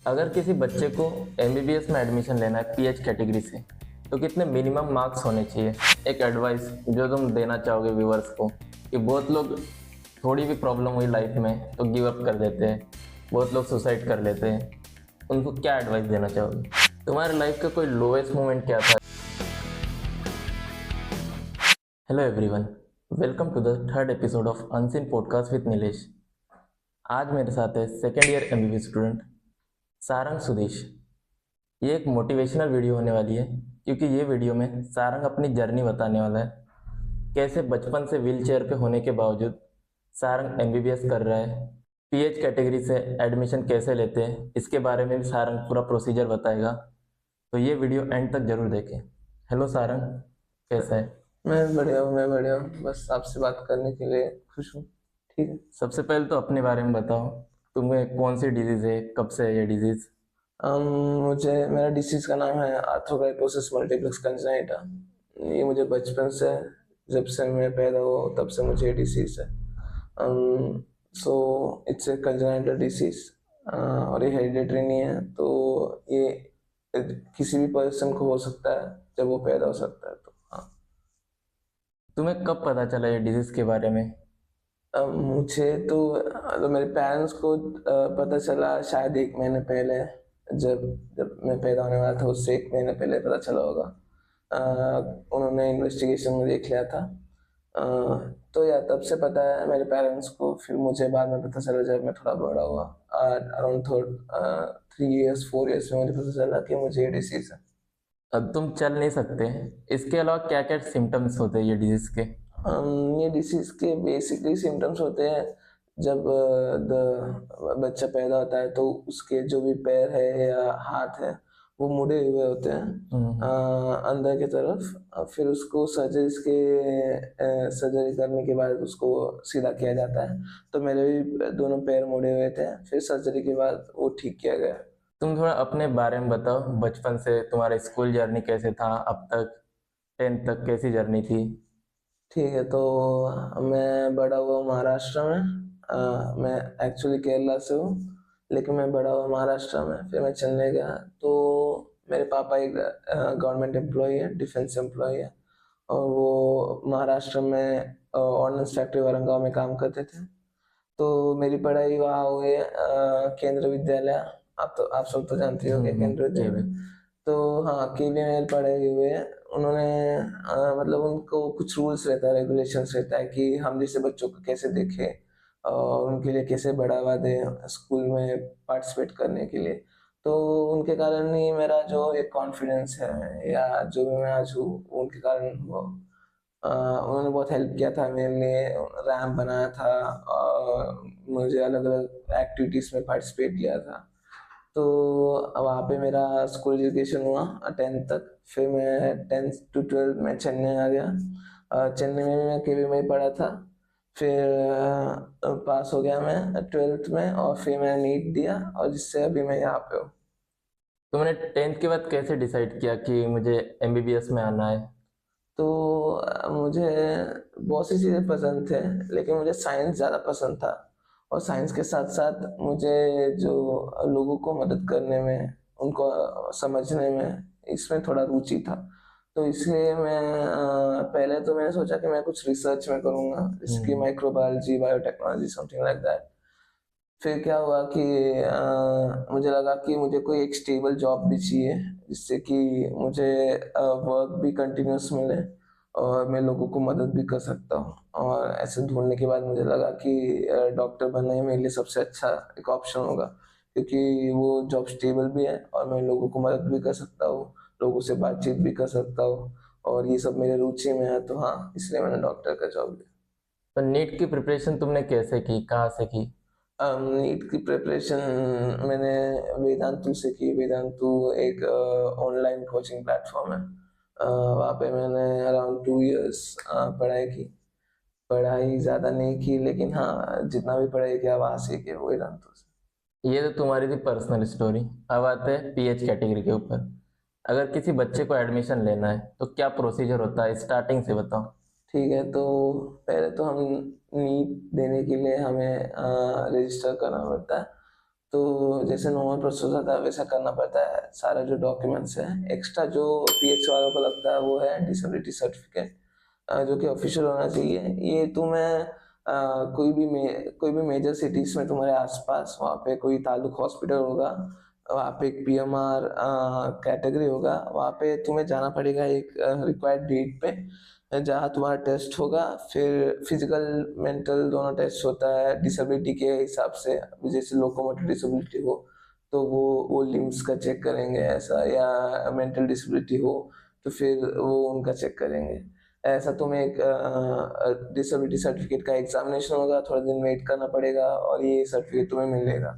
अगर किसी बच्चे को एमबीबीएस में एडमिशन लेना है पीएच कैटेगरी से, तो कितने मिनिमम मार्क्स होने चाहिए? एक एडवाइस जो तुम देना चाहोगे व्यूअर्स को, कि बहुत लोग थोड़ी भी प्रॉब्लम हुई लाइफ में तो गिव अप कर देते हैं, बहुत लोग सुसाइड कर लेते हैं, उनको क्या एडवाइस देना चाहोगे? तुम्हारे लाइफ का कोई लोएस्ट मोमेंट क्या था? Hello everyone, welcome to the third episode of unseen podcast with Nilesh. आज मेरे साथ है second year MBBS student Sarang Sudesh. ये एक मोटिवेशनल वीडियो होने वाली है, क्योंकि ये वीडियो में सारंग अपनी जर्नी बताने वाला है, कैसे बचपन से व्हील चेयर पे होने के बावजूद सारंग एमबीबीएस कर रहा है, पीएच कैटेगरी से एडमिशन कैसे लेते हैं, इसके बारे में भी सारंग पूरा प्रोसीजर बताएगा। तो ये वीडियो एंड तक जरूर देखें। हेलो सारंग, कैसा है? मैं बढ़िया हूँ। बस आपसे बात करने के लिए खुश हूँ। ठीक है। सबसे पहले तो अपने बारे में बताओ, तुम्हें कौन सी डिजीज़ है, कब से है ये डिजीज़? अम, मुझे मेरा डिसीज़ का नाम है आर्थ्रोग्राइपोसिस मल्टीप्लेक्स कंजेनिटा। ये मुझे बचपन से, जब से मैं पैदा हुआ तब से मुझे ये डिसीज़ है। So it's a congenital disease और ये हेरिडिटरी नहीं है, तो ये किसी भी पर्सन को हो सकता है जब वो पैदा हो सकता है। तो हाँ। तुम्हें कब पता चला ये डिजीज़ के बारे में? मुझे तो मेरे पेरेंट्स को पता चला शायद 1 महीने पहले। जब जब मैं पैदा होने वाला था उससे 1 महीने पहले पता चला होगा। उन्होंने इन्वेस्टिगेशन में देख लिया था। अ, तो या तब से पता है मेरे पेरेंट्स को। फिर मुझे बाद में पता चला जब मैं थोड़ा बड़ा हुआ, अराउंड 3 इयर्स 4 इयर्स में मुझे पता चला कि मुझे ये डिसीज़ है। अब तुम चल नहीं सकते, इसके अलावा क्या क्या सिम्टम्स होते हैं ये डिजीज़ के? ये डिसीज़ के बेसिकली सिम्टम्स होते हैं। जब बच्चा पैदा होता है तो उसके जो भी पैर है या हाथ है वो मुड़े हुए होते हैं अंदर की तरफ। फिर उसको सर्जरी करने के बाद उसको सीधा किया जाता है। तो मेरे भी दोनों पैर मुड़े हुए थे, फिर सर्जरी के बाद वो ठीक किया गया। तुम थोड़ा अपने बारे में बताओ, बचपन से तुम्हारा स्कूल जर्नी कैसे था, अब तक 10th तक कैसी जर्नी थी? ठीक है, तो मैं बड़ा हुआ महाराष्ट्र में। मैं एक्चुअली केरला से हूँ, लेकिन मैं बड़ा हुआ महाराष्ट्र में। फिर मैं चेन्नई गया, तो मेरे पापा एक गवर्नमेंट एम्प्लॉय है, डिफेंस एम्प्लॉय है, और वो महाराष्ट्र में ऑर्डिनेंस फैक्ट्री वारंगाव में काम करते थे। तो मेरी पढ़ाई वहाँ हुई है केंद्रीय विद्यालय। आप सब तो जानते ही होंगे केंद्रीय केवी। विद्यालय। तो हाँ, केवी में मेरी पढ़ाई हुई है। उन्होंने मतलब उनको कुछ रूल्स रहता है, रेगुलेशंस रहता है कि हम जैसे बच्चों को कैसे देखें और उनके लिए कैसे बढ़ावा दें स्कूल में पार्टिसिपेट करने के लिए। तो उनके कारण ही मेरा जो एक कॉन्फिडेंस है या जो भी मैं आज हूँ, उनके कारण हुआ। उन्होंने बहुत हेल्प किया था मेरे लिए, रैंप बनाया था और मुझे अलग-अलग एक्टिविटीज़ में पार्टिसिपेट किया था। तो वहाँ पे मेरा स्कूल एजुकेशन हुआ 10th तक। फिर मैं 10th to 12th में चेन्नई आ गया। चेन्नई में भी मैं केवी में ही पढ़ा था। फिर पास हो गया मैं 12th में, और फिर मैंने नीट दिया और जिससे अभी मैं यहाँ पे हूँ। तुमने 10th के बाद कैसे डिसाइड किया कि मुझे एमबीबीएस में आना है? तो मुझे बहुत सी चीज़ें पसंद थे, लेकिन मुझे साइंस ज़्यादा पसंद था। और साइंस के साथ-साथ मुझे जो लोगों को मदद करने में, उनको समझने में, इसमें थोड़ा रुचि था। तो इसलिए मैं पहले तो मैंने सोचा कि मैं कुछ रिसर्च में करूँगा, जैसे कि microbiology, biotechnology, something like that. फिर क्या हुआ कि मुझे लगा कि मुझे कोई एक स्टेबल जॉब भी चाहिए, जिससे कि मुझे वर्क भी कंटिन्यूअस मिले और मैं लोगों को मदद भी कर सकता हूँ। और ऐसे ढूँढने के बाद मुझे लगा कि डॉक्टर बनना ही मेरे लिए सबसे अच्छा एक ऑप्शन होगा, क्योंकि वो जॉब स्टेबल भी है और मैं लोगों को मदद भी कर सकता हूँ, लोगों से बातचीत भी कर सकता हूँ, और ये सब मेरे रुचि में है। तो हाँ, इसलिए मैंने डॉक्टर का जॉब लिया। तो नीट की प्रिपरेशन तुमने कैसे की, कहाँ से की? नीट की प्रिपरेशन मैंने वेदांतु से की। वेदांतु एक ऑनलाइन कोचिंग प्लेटफॉर्म है। वहाँ पे मैंने अराउंड 2 इयर्स पढ़ाई की। पढ़ाई ज़्यादा नहीं की, लेकिन हाँ, जितना भी पढ़ाई किया वहाँ से किया, वेदांतु से। ये तो तुम्हारी थी पर्सनल स्टोरी। अब आते हैं पीएच कैटेगरी के ऊपर। अगर किसी बच्चे को एडमिशन लेना है तो क्या प्रोसीजर होता है, स्टार्टिंग से बताओ। ठीक है, तो पहले तो हम नीट देने के लिए हमें रजिस्टर करना पड़ता है। तो जैसे नॉर्मल प्रोसेस होता है वैसा करना पड़ता है। सारा जो डॉक्यूमेंट्स है, एक्स्ट्रा जो पीएच वालों को लगता है वो है डिसेबिलिटी सर्टिफिकेट, जो कि ऑफिशियल होना चाहिए। ये तुम्हें कोई भी मेजर सिटीज में तुम्हारे आसपास वहाँ पे कोई ताल्लुक हॉस्पिटल होगा, वहाँ पे एक पीएमआर कैटेगरी होगा, वहाँ पे तुम्हें जाना पड़ेगा एक रिक्वायर्ड डेट पे, जहाँ तुम्हारा टेस्ट होगा। फिर फिजिकल मेंटल दोनों टेस्ट होता है डिसेबिलिटी के हिसाब से। जैसे लोकोमोटर डिसेबिलिटी हो तो वो लिम्स का चेक करेंगे ऐसा, या मेंटल डिसेबिलिटी हो तो फिर वो उनका चेक करेंगे ऐसा। तुम्हें एक डिसेबिलिटी सर्टिफिकेट का एग्जामिनेशन होगा, थोड़ा दिन वेट करना पड़ेगा और ये सर्टिफिकेट तुम्हें मिलेगा।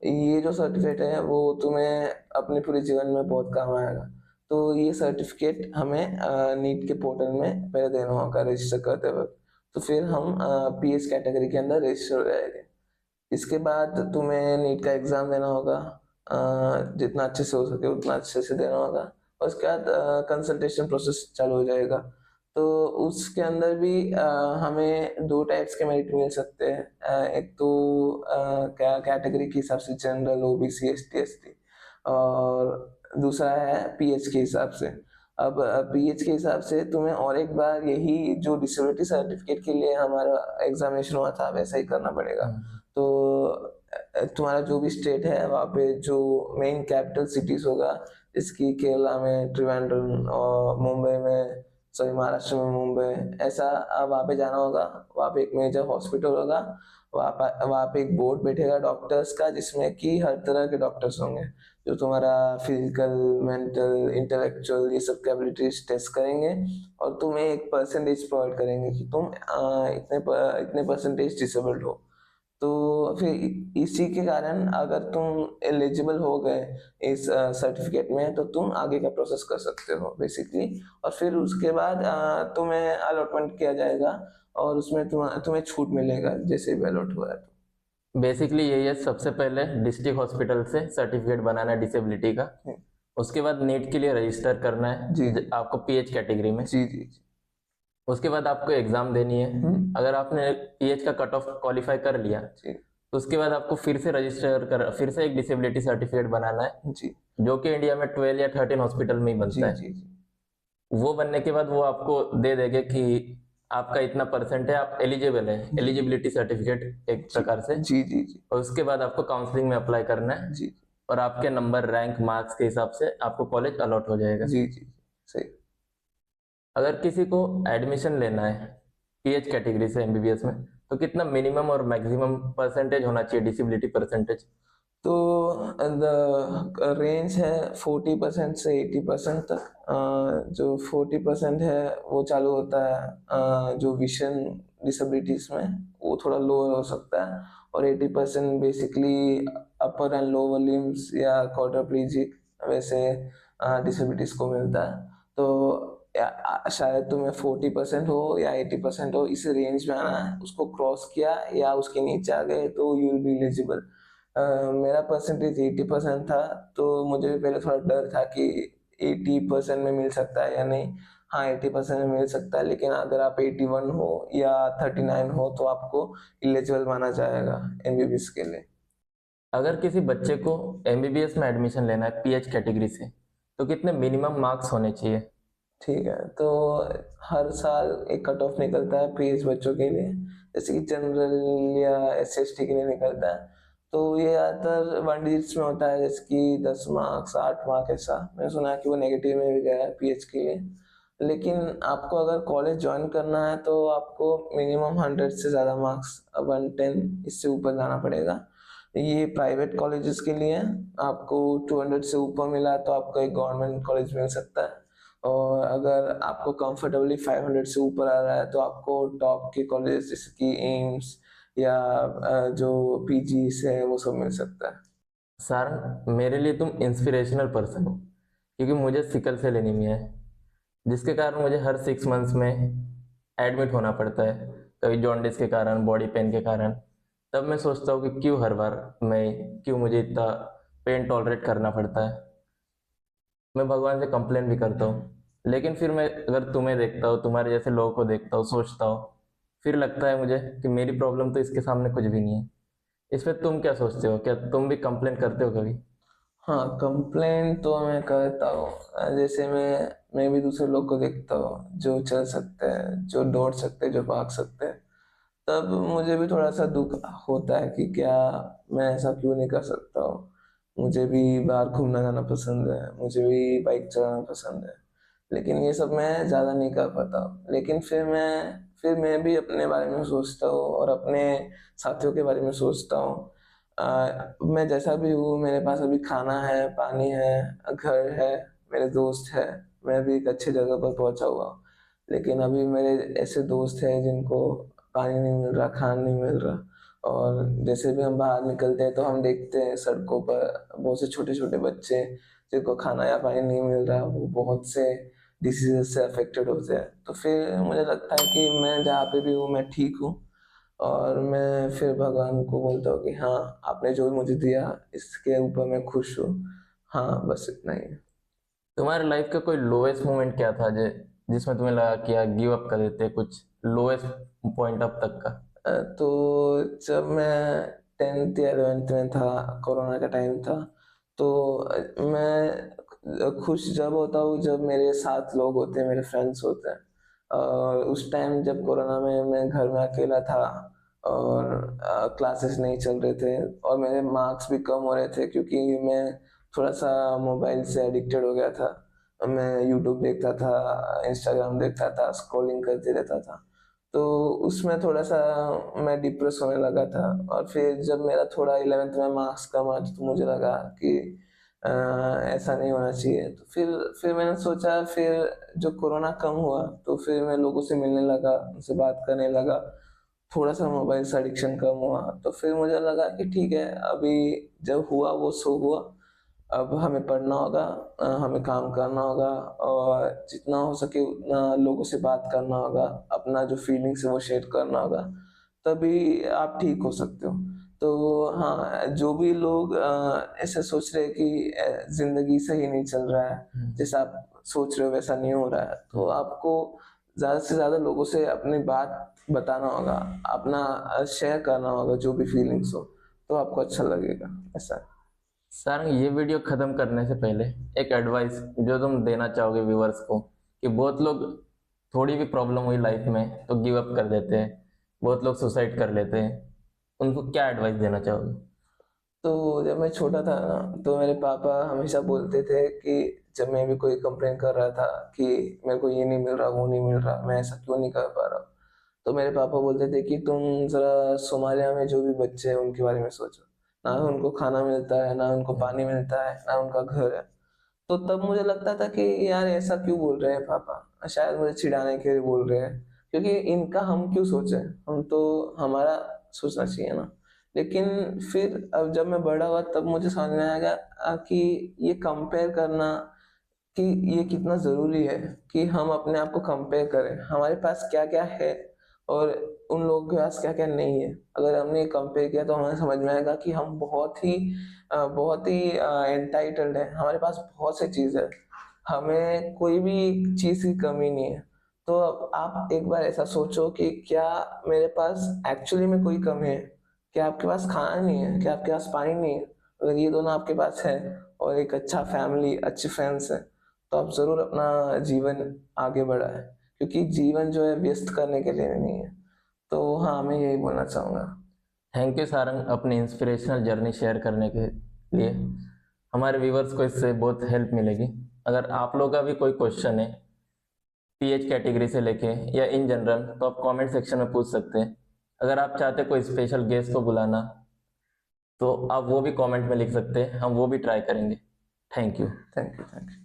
ये जो सर्टिफिकेट है वो तुम्हें अपने पूरे जीवन में बहुत काम आएगा। तो ये सर्टिफिकेट हमें नीट के पोर्टल में पहले देना होगा रजिस्टर करते वक्त। तो फिर हम पीएच कैटेगरी के अंदर रजिस्टर हो जाएंगे। इसके बाद तुम्हें नीट का एग्ज़ाम देना होगा, जितना अच्छे से हो सके उतना अच्छे से देना होगा। और उसके बाद कंसल्टेशन प्रोसेस चालू हो जाएगा। तो उसके अंदर भी हमें 2 टाइप्स के मेरिट मिल सकते हैं। एक तो कैटेगरी के हिसाब से जनरल, ओबीसी, एसटी, एसटी, और दूसरा है पीएच के हिसाब से। अब पीएच के हिसाब से तुम्हें और एक बार यही जो डिसेबिलिटी सर्टिफिकेट के लिए हमारा एग्जामिनेशन हुआ था वैसा ही करना पड़ेगा। तो तुम्हारा जो भी स्टेट है वहाँ पे जो मेन कैपिटल सिटीज होगा, इसकी केरला में त्रिवेंद्रम और मुंबई में, सॉरी महाराष्ट्र में मुंबई, ऐसा वहाँ पे जाना होगा। वहाँ पे एक मेजर हॉस्पिटल होगा, वहाँ पे एक बोर्ड बैठेगा डॉक्टर्स का, जिसमें कि हर तरह के डॉक्टर्स होंगे जो तुम्हारा फिजिकल, मेंटल, इंटेलेक्चुअल ये सब कैपेबिलिटीज टेस्ट करेंगे और तुम्हें एक परसेंटेज प्रोवाइड करेंगे कि तुम इतने परसेंटेज डिसेबल्ड हो। तो फिर इसी के कारण अगर तुम एलिजिबल हो गए इस सर्टिफिकेट में तो तुम आगे का प्रोसेस कर सकते हो बेसिकली। और फिर उसके बाद तुम्हें अलॉटमेंट किया जाएगा और उसमें तुम्हें छूट मिलेगा जैसे भी अलॉट हुआ है तो। बेसिकली यही है, सबसे पहले डिस्ट्रिक्ट हॉस्पिटल से सर्टिफिकेट बनाना है डिसेबिलिटी का। उसके बाद नीट के लिए रजिस्टर करना है जी आपको पीएच कैटेगरी में। जी जी जी। उसके बाद आपको एग्जाम देनी है। अगर आपने पीएच का कट ऑफ क्वालिफाई कर लिया जी तो उसके बाद आपको फिर से एक डिसेबिलिटी सर्टिफिकेट बनाना है, जी जो कि इंडिया में 12 या 13 हॉस्पिटल में ही जी बनता है। जी जी वो बनने के बाद वो आपको दे देंगे कि आपका इतना परसेंट है, आप एलिजिबल है, एलिजिबिलिटी सर्टिफिकेट एक प्रकार से। जी जी जी और उसके बाद आपको काउंसलिंग में अप्लाई करना है जी और आपके नंबर, रैंक, मार्क्स के हिसाब से आपको कॉलेज अलॉट हो जाएगा। जी जी सही। अगर किसी को एडमिशन लेना है पीएच कैटेगरी से एमबीबीएस में, तो कितना मिनिमम और मैक्सिमम परसेंटेज होना चाहिए, डिसेबिलिटी परसेंटेज? तो द रेंज है 40% से 80% तक। जो 40% है वो चालू होता है जो विजन डिसेबिलिटीज में, वो थोड़ा लोअर हो सकता है। और 80% basically upper and lower limbs या क्वाड्रिप्लीजिक वैसे डिसेबिलिटीज को मिलता है। तो शायद तुम्हें 40% हो या 80% हो, इस रेंज में आना है। उसको क्रॉस किया या उसके नीचे आ गए तो यू विल बी एलिजिबल। मेरा परसेंटेज 80% था, तो मुझे भी पहले थोड़ा डर था कि 80% में मिल सकता है या नहीं। हाँ 80% में मिल सकता है, लेकिन अगर आप 81 हो या 39 हो तो आपको एलिजिबल माना जाएगा एमबीबीएस के लिए। अगर किसी बच्चे को एमबीबीएस में एडमिशन लेना है पीएच कैटेगरी से, तो कितने मिनिमम मार्क्स होने चाहिए? ठीक है, तो हर साल एक कट ऑफ निकलता है पीएच बच्चों के लिए, जैसे कि जनरल या एससी/एसटी के लिए निकलता है। तो ये ज़्यादातर 1 डिजिट्स में होता है, जैसे कि 10 मार्क्स, 8 मार्क ऐसा। मैंने सुना है कि वो नेगेटिव में भी गया है पीएच के लिए। लेकिन आपको अगर कॉलेज ज्वाइन करना है तो आपको मिनिमम 100 से ज़्यादा मार्क्स, 110 इससे ऊपर लाना पड़ेगा। ये प्राइवेट कॉलेजेस के लिए है। आपको 200 से ऊपर मिला तो आपको एक गवर्नमेंट कॉलेज मिल सकता है। और अगर आपको कंफर्टेबली 500 से ऊपर आ रहा है तो आपको टॉप के कॉलेज जैसे कि एम्स या जो पीजी है वो सब मिल सकता है। सर, मेरे लिए तुम इंस्पिरेशनल पर्सन हो, क्योंकि मुझे सिकल सेल एनीमिया है, जिसके कारण मुझे हर 6 मंथ्स में एडमिट होना पड़ता है, कभी जॉन्डिस के कारण, बॉडी पेन के कारण। तब मैं सोचता हूँ कि क्यों मुझे इतना पेन टॉलरेट करना पड़ता है। मैं भगवान से कंप्लेन भी करता हूँ, लेकिन फिर मैं अगर तुम्हें देखता हूँ, तुम्हारे जैसे लोगों को देखता हूँ, सोचता हूँ, फिर लगता है मुझे कि मेरी प्रॉब्लम तो इसके सामने कुछ भी नहीं है। इस पे तुम क्या सोचते हो, क्या तुम भी कंप्लेन करते हो कभी? हाँ, कंप्लेन तो मैं करता हूँ। जैसे मैं भी दूसरे लोग को देखता हूँ जो चल सकते हैं, जो दौड़ सकते हैं, जो भाग सकते हैं, तब मुझे भी थोड़ा-सा दुःख होता है कि क्या मैं ऐसा क्यों नहीं कर सकता हूँ। मुझे भी बाहर घूमना-गाना पसंद है, मुझे भी बाइक चलाना पसंद है, लेकिन ये सब मैं ज़्यादा नहीं कर पाता हूँ। लेकिन फिर मैं भी अपने बारे में सोचता हूँ और अपने साथियों के बारे में सोचता हूँ। मैं जैसा भी हूँ, मेरे पास अभी खाना है, पानी है, घर है, मेरे दोस्त हैं, मैं भी एक अच्छी जगह पर पहुँचा हुआ हूँ। लेकिन अभी मेरे ऐसे दोस्त हैं जिनको पानी नहीं मिल रहा, खाना नहीं मिल रहा, और जैसे भी हम बाहर निकलते हैं तो हम देखते हैं सड़कों पर बहुत से छोटे-छोटे बच्चे जिनको खाना या पानी नहीं मिल रहा, वो बहुत से डिसीज़ेज़ से अफ़ेक्टेड होते हैं। तो फिर मुझे लगता है कि मैं जहाँ पे भी हूँ मैं ठीक हूँ, और मैं फिर भगवान को बोलता हूँ कि हाँ, आपने जो भी मुझे दिया इसके ऊपर मैं खुश हूँ। हाँ, बस इतना ही है। तुम्हारे लाइफ का कोई लोएस्ट मोमेंट क्या था जिसमें तुम्हें लगा कि यार गिव अप कर देते, कुछ लोएस्ट पॉइंट अब तक का? तो जब मैं 10th या 11th में था, कोरोना का टाइम था, तो मैं खुश जब होता हूँ जब मेरे साथ लोग होते हैं, मेरे फ्रेंड्स होते हैं। और उस टाइम जब कोरोना में मैं घर में अकेला था और क्लासेस नहीं चल रहे थे और मेरे मार्क्स भी कम हो रहे थे क्योंकि मैं थोड़ा-सा मोबाइल से एडिक्टेड हो गया था। मैं यूट्यूब देखता था, इंस्टाग्राम देखता था, स्क्रॉलिंग करते रहता था। तो उसमें थोड़ा-सा मैं डिप्रेस होने लगा था, और फिर जब मेरा थोड़ा 11th में मार्क्स कम आए तो मुझे लगा कि ऐसा नहीं होना चाहिए। तो फिर मैंने सोचा, फिर जब कोरोना कम हुआ तो फिर मैं लोगों से मिलने लगा, उनसे बात करने लगा, थोड़ा-सा मोबाइल से एडिक्शन कम हुआ। तो फिर मुझे लगा कि ठीक है, अभी जब हुआ वो सो हुआ। अब हमें पढ़ना होगा, हमें काम करना होगा, और जितना हो सके उतना लोगों से बात करना होगा, अपना जो फीलिंग्स है वो शेयर करना होगा, तभी आप ठीक हो सकते हो। तो हाँ, जो भी लोग ऐसे सोच रहे हैं कि ज़िंदगी सही नहीं चल रहा है, जैसा आप सोच रहे हो वैसा नहीं हो रहा है, तो आपको ज़्यादा से ज़्यादा लोगों से अपनी बात बताना होगा, अपना शेयर करना होगा जो भी फीलिंग्स हो, तो आपको अच्छा लगेगा, ऐसा है। सारंग, ये वीडियो खत्म करने से पहले एक एडवाइस जो तुम देना चाहोगे व्यूवर्स को, कि बहुत लोग थोड़ी भी प्रॉब्लम हुई लाइफ में तो गिव अप कर देते हैं, बहुत लोग सुसाइड कर लेते हैं, उनको क्या एडवाइस देना चाहोगे? तो जब मैं छोटा था ना, तो मेरे पापा हमेशा बोलते थे कि जब मैं भी कोई कंप्लेन कर रहा था कि मेरे को ये नहीं मिल रहा, वो नहीं मिल रहा, मैं ऐसा क्यों नहीं कर पा रहा हूँ, तो मेरे पापा बोलते थे कि तुम ज़रा सोमालिया में जो भी बच्चे हैं उनके बारे में सोचो। ना उनको खाना मिलता है, ना उनको पानी मिलता है, ना उनका घर है। तो तब मुझे लगता था कि यार ऐसा क्यों बोल रहे हैं पापा? शायद मुझे चिढ़ाने के लिए बोल रहे हैं, क्योंकि इनका हम क्यों सोचें? हम तो हमारा सोचना चाहिए ना। लेकिन फिर अब जब मैं बड़ा हुआ तब मुझे समझ में आया कि ये कंपेयर करना, कि ये कितना ज़रूरी है कि हम अपने आप को कंपेयर करें। हमारे पास क्या-क्या है और उन लोगों के पास क्या-क्या नहीं है। अगर हमने ये कंपेयर किया तो हमें समझ में आएगा कि हम बहुत ही एंटाइटल्ड हैं। हमारे पास बहुत सी चीज़ है। हमें कोई भी चीज़ की कमी नहीं है। तो अब आप एक बार ऐसा सोचो कि क्या मेरे पास एक्चुअली में कोई कमी है? क्या आपके पास खाना नहीं है? क्या आपके पास पानी नहीं है? अगर ये दोनों आपके पास है और एक अच्छा फैमिली, अच्छे फ्रेंड्स हैं, तो आप ज़रूर अपना जीवन आगे बढ़ाएँ, क्योंकि जीवन जो है व्यस्त करने के लिए नहीं है। तो हाँ, मैं यही बोलना चाहूँगा। थैंक यू सारंग, अपनी इंस्पिरेशनल जर्नी शेयर करने के लिए। हमारे व्यूवर्स को इससे बहुत हेल्प मिलेगी। अगर आप लोगों का भी कोई क्वेश्चन है पीएच कैटेगरी से लेके या इन जनरल, तो आप कमेंट सेक्शन में पूछ सकते हैं। अगर आप चाहते हैं कोई स्पेशल गेस्ट को बुलाना, तो आप वो भी कमेंट में लिख सकते हैं, हम वो भी ट्राई करेंगे। Thank you. Thank you, thank you.